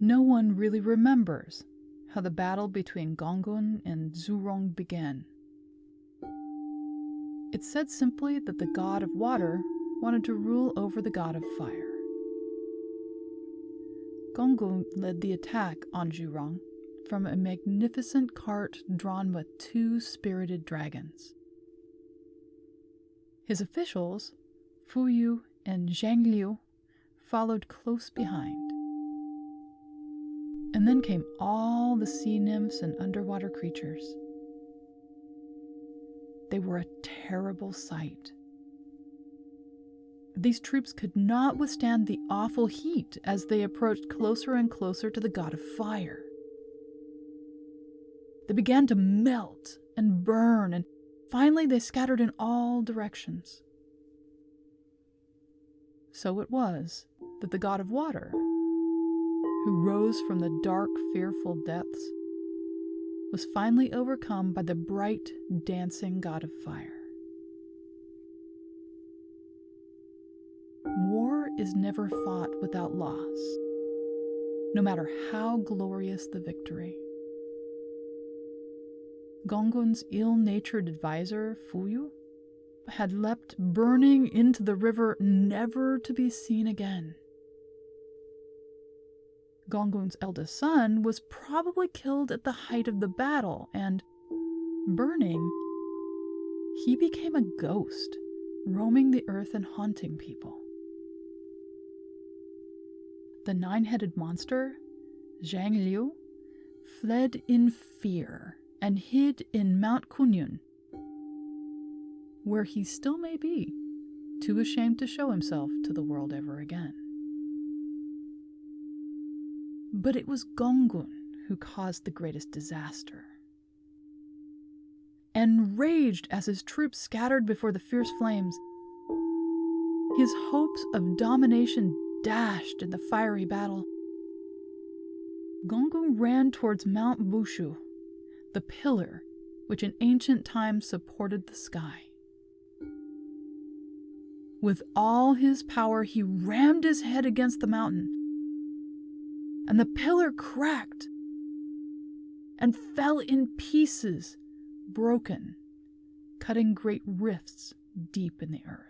No one really remembers how the battle between Gongun and Zhurong began. It's said simply that the god of water wanted to rule over the god of fire. Gongun led the attack on Zhurong from a magnificent cart drawn with 2 spirited dragons. His officials, Fu Yu and Zhang Liu, followed close behind. And then came all the sea nymphs and underwater creatures. They were a terrible sight. These troops could not withstand the awful heat as they approached closer and closer to the god of fire. They began to melt and burn, and finally they scattered in all directions. So it was that the god of water, who rose from the dark, fearful depths, was finally overcome by the bright, dancing god of fire. War is never fought without loss, no matter how glorious the victory. Gongun's ill-natured advisor, Fu Yu, had leapt burning into the river, never to be seen again. Gongun's eldest son was probably killed at the height of the battle, and, burning, he became a ghost, roaming the earth and haunting people. The 9-headed monster, Zhang Liu, fled in fear and hid in Mount Kunyun, where he still may be, too ashamed to show himself to the world ever again. But it was Gongun who caused the greatest disaster. Enraged as his troops scattered before the fierce flames, his hopes of domination dashed in the fiery battle, Gongun ran towards Mount Bushu, the pillar which in ancient times supported the sky. With all his power, he rammed his head against the mountain, and the pillar cracked and fell in pieces, broken, cutting great rifts deep in the earth.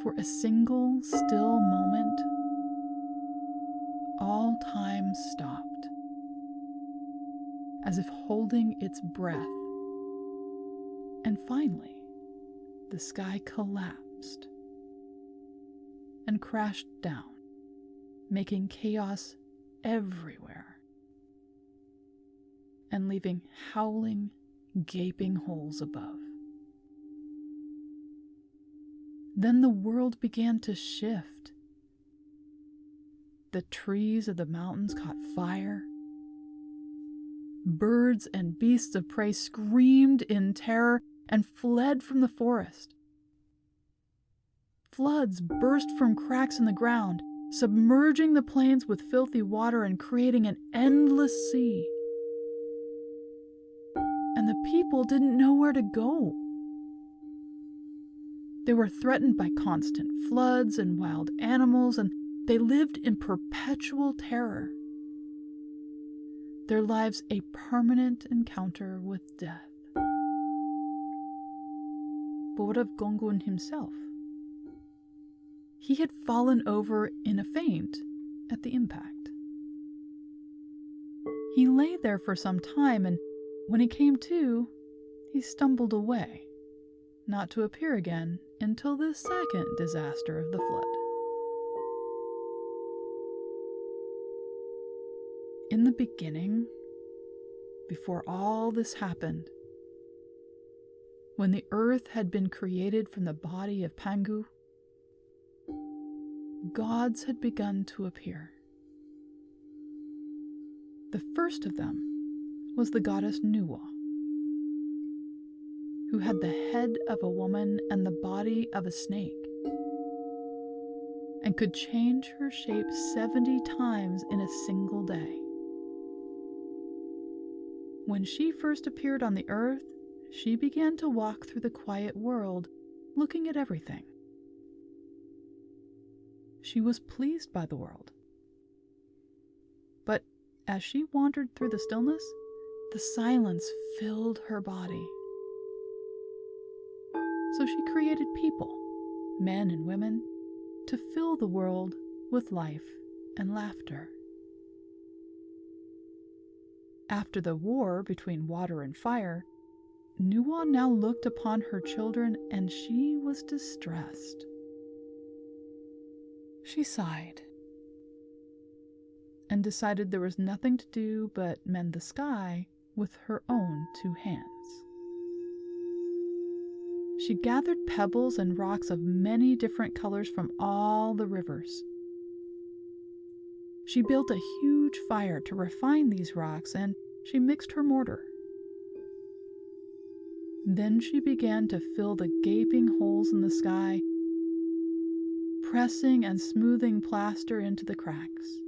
For a single still moment, all time stopped, as if holding its breath, and finally the sky collapsed and crashed down, making chaos everywhere and leaving howling, gaping holes above. Then the world began to shift. The trees of the mountains caught fire. Birds and beasts of prey screamed in terror and fled from the forest. Floods burst from cracks in the ground, submerging the plains with filthy water and creating an endless sea. And the people didn't know where to go. They were threatened by constant floods and wild animals, and they lived in perpetual terror, their lives a permanent encounter with death. But what of Gongun himself? He had fallen over in a faint at the impact. He lay there for some time, and when he came to, he stumbled away, not to appear again until the second disaster of the flood. In the beginning, before all this happened, when the earth had been created from the body of Pangu, gods had begun to appear. The first of them was the goddess Nuwa, who had the head of a woman and the body of a snake, and could change her shape 70 times in a single day. When she first appeared on the earth, she began to walk through the quiet world, looking at everything. She was pleased by the world. But as she wandered through the stillness, the silence filled her body. So she created people, men and women, to fill the world with life and laughter. After the war between water and fire, Nuwa now looked upon her children, and she was distressed. She sighed and decided there was nothing to do but mend the sky with her own 2 hands. She gathered pebbles and rocks of many different colors from all the rivers. She built a huge fire to refine these rocks, and she mixed her mortar. Then she began to fill the gaping holes in the sky, pressing and smoothing plaster into the cracks.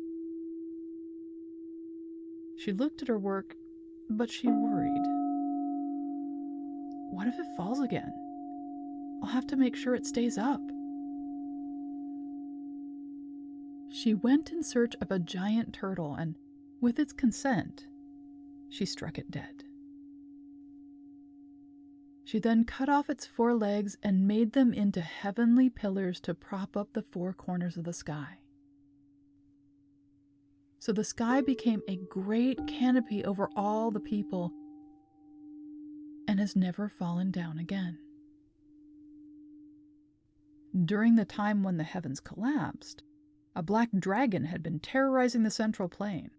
She looked at her work, but she worried. What if it falls again? I'll have to make sure it stays up. She went in search of a giant turtle, and with its consent, she struck it dead. She then cut off its 4 legs and made them into heavenly pillars to prop up the 4 corners of the sky. So the sky became a great canopy over all the people and has never fallen down again. During the time when the heavens collapsed, a black dragon had been terrorizing the central plain.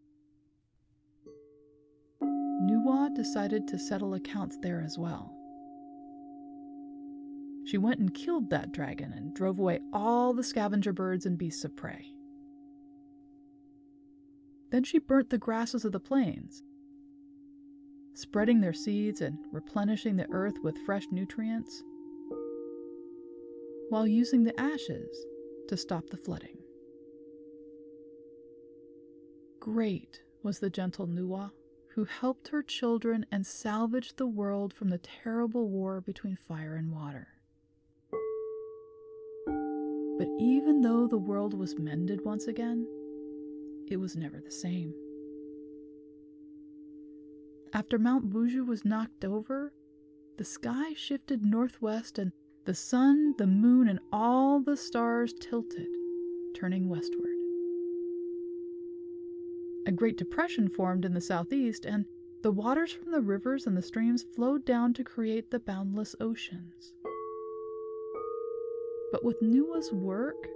Nuwa decided to settle accounts there as well. She went and killed that dragon and drove away all the scavenger birds and beasts of prey. Then she burnt the grasses of the plains, spreading their seeds and replenishing the earth with fresh nutrients, while using the ashes to stop the flooding. Great was the gentle Nuwa, who helped her children and salvaged the world from the terrible war between fire and water. But even though the world was mended once again, it was never the same. After Mount Buju was knocked over, the sky shifted northwest and the sun, the moon, and all the stars tilted, turning westward. A Great Depression formed in the southeast, and the waters from the rivers and the streams flowed down to create the boundless oceans. But with Nuwa's work,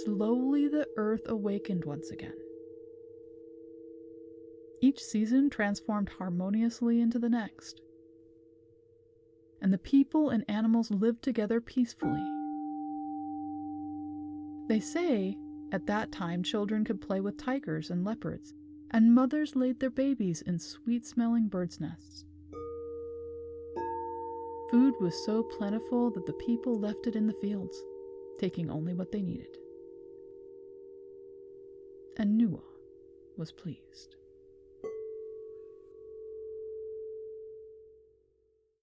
slowly the earth awakened once again. Each season transformed harmoniously into the next, and the people and animals lived together peacefully. They say at that time children could play with tigers and leopards, and mothers laid their babies in sweet-smelling birds' nests. Food was so plentiful that the people left it in the fields, taking only what they needed. And Nuwa was pleased.